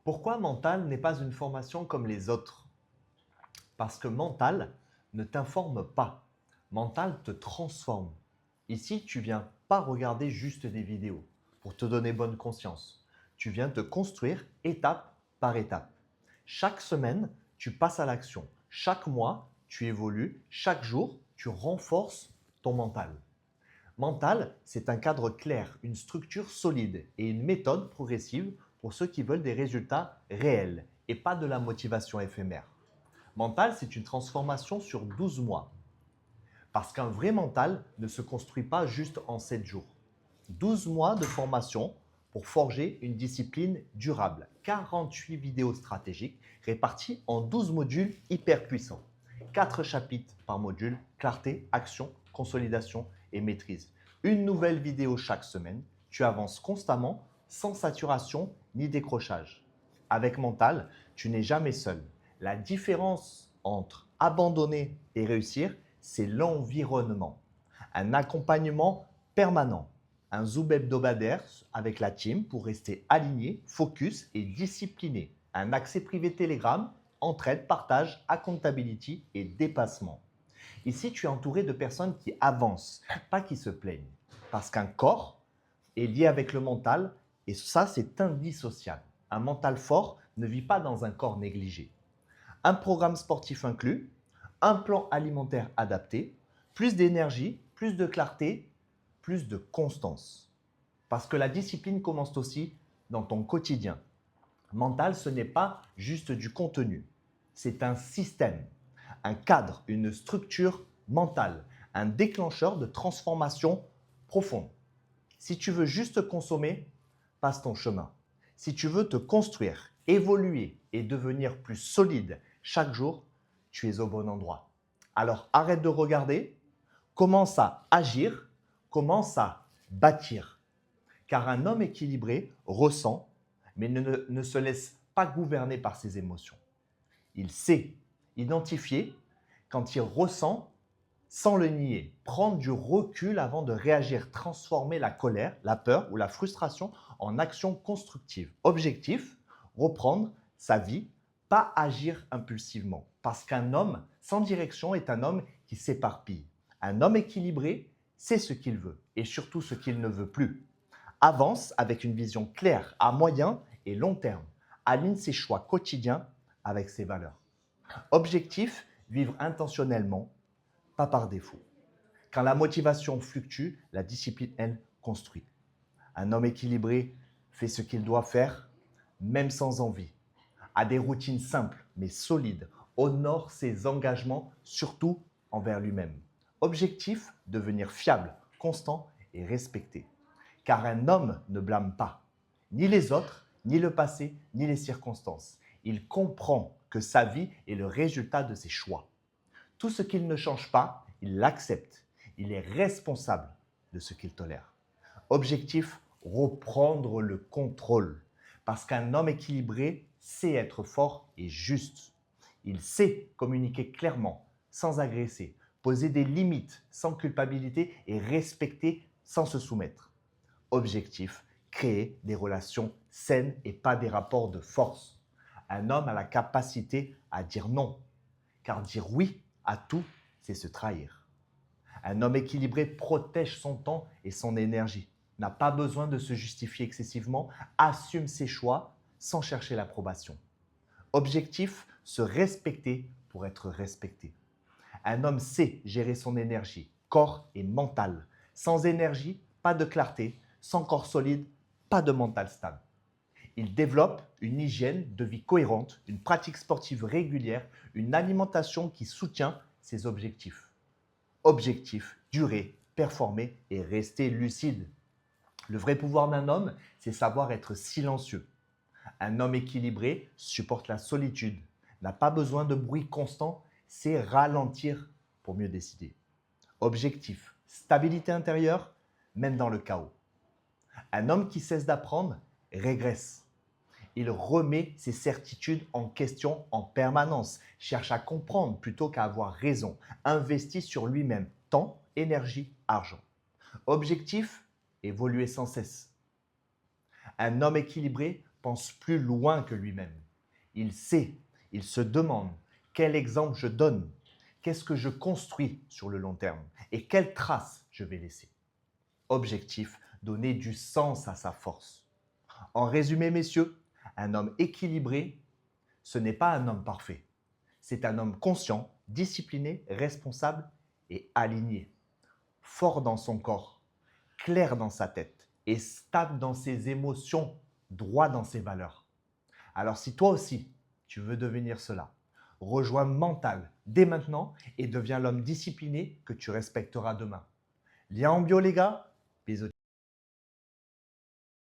Pourquoi mental n'est pas une formation comme les autres? Parce que mental ne t'informe pas. Mental te transforme. Ici, tu viens pas regarder juste des vidéos pour te donner bonne conscience. Tu viens te construire étape par étape. Chaque semaine, tu passes à l'action. Chaque mois, tu évolues. Chaque jour, tu renforces ton mental. Mental, c'est un cadre clair, une structure solide et une méthode progressive pour ceux qui veulent des résultats réels et pas de la motivation éphémère. Mental, c'est une transformation sur 12 mois. Parce qu'un vrai mental ne se construit pas juste en 7 jours. 12 mois de formation pour forger une discipline durable. 48 vidéos stratégiques réparties en 12 modules hyper puissants. 4 chapitres par module, clarté, action, consolidation et maîtrise. Une nouvelle vidéo chaque semaine. Tu avances constamment sans saturation ni décrochage. Avec Mental, tu n'es jamais seul. La différence entre abandonner et réussir, c'est l'environnement. Un accompagnement permanent, un Zoom hebdomadaire avec la team pour rester aligné, focus et discipliné. Un accès privé Telegram, entraide, partage, accountability et dépassement. Ici, tu es entouré de personnes qui avancent, pas qui se plaignent. Parce qu'un corps est lié avec le mental et ça, c'est indissociable. Un mental fort ne vit pas dans un corps négligé. Un programme sportif inclus, un plan alimentaire adapté, plus d'énergie, plus de clarté, plus de constance. Parce que la discipline commence aussi dans ton quotidien. Mental, ce n'est pas juste du contenu, c'est un système, un cadre, une structure mentale, un déclencheur de transformation profonde. Si tu veux juste consommer, passe ton chemin. Si tu veux te construire, évoluer et devenir plus solide chaque jour, tu es au bon endroit. Alors arrête de regarder, commence à agir, commence à bâtir. Car un homme équilibré ressent, mais ne se laisse pas gouverner par ses émotions. Il sait identifier quand il ressent sans le nier, prendre du recul avant de réagir, transformer la colère, la peur ou la frustration en action constructive. Objectif, reprendre sa vie, pas agir impulsivement. Parce qu'un homme sans direction est un homme qui s'éparpille. Un homme équilibré sait ce qu'il veut et surtout ce qu'il ne veut plus. Avance avec une vision claire à moyen et long terme. Aligne ses choix quotidiens avec ses valeurs. Objectif, vivre intentionnellement, pas par défaut. Quand la motivation fluctue, la discipline, elle, construit. Un homme équilibré fait ce qu'il doit faire, même sans envie. A des routines simples, mais solides. Honore ses engagements, surtout envers lui-même. Objectif, devenir fiable, constant et respecté. Car un homme ne blâme pas, ni les autres, ni le passé, ni les circonstances. Il comprend que sa vie est le résultat de ses choix. Tout ce qu'il ne change pas, il l'accepte. Il est responsable de ce qu'il tolère. Objectif, reprendre le contrôle. Parce qu'un homme équilibré sait être fort et juste. Il sait communiquer clairement, sans agresser, poser des limites sans culpabilité et respecter sans se soumettre. Objectif, créer des relations saines et pas des rapports de force. Un homme a la capacité à dire non, car dire oui à tout, c'est se trahir. Un homme équilibré protège son temps et son énergie, n'a pas besoin de se justifier excessivement, assume ses choix sans chercher l'approbation. Objectif, se respecter pour être respecté. Un homme sait gérer son énergie, corps et mental. Sans énergie, pas de clarté. Sans corps solide, pas de mental stable. Il développe une hygiène de vie cohérente, une pratique sportive régulière, une alimentation qui soutient ses objectifs. Objectif, durer, performer et rester lucide. Le vrai pouvoir d'un homme, c'est savoir être silencieux. Un homme équilibré supporte la solitude, n'a pas besoin de bruit constant, c'est ralentir pour mieux décider. Objectif, stabilité intérieure, même dans le chaos. Un homme qui cesse d'apprendre régresse. Il remet ses certitudes en question en permanence, cherche à comprendre plutôt qu'à avoir raison, investit sur lui-même, temps, énergie, argent. Objectif, évoluer sans cesse. Un homme équilibré pense plus loin que lui-même. Il sait, il se demande quel exemple je donne, qu'est-ce que je construis sur le long terme et quelles traces je vais laisser. Objectif, donner du sens à sa force. En résumé, messieurs, un homme équilibré, ce n'est pas un homme parfait. C'est un homme conscient, discipliné, responsable et aligné. Fort dans son corps, clair dans sa tête et stable dans ses émotions, droit dans ses valeurs. Alors si toi aussi, tu veux devenir cela, rejoins Mental dès maintenant et deviens l'homme discipliné que tu respecteras demain. Lien en bio les gars.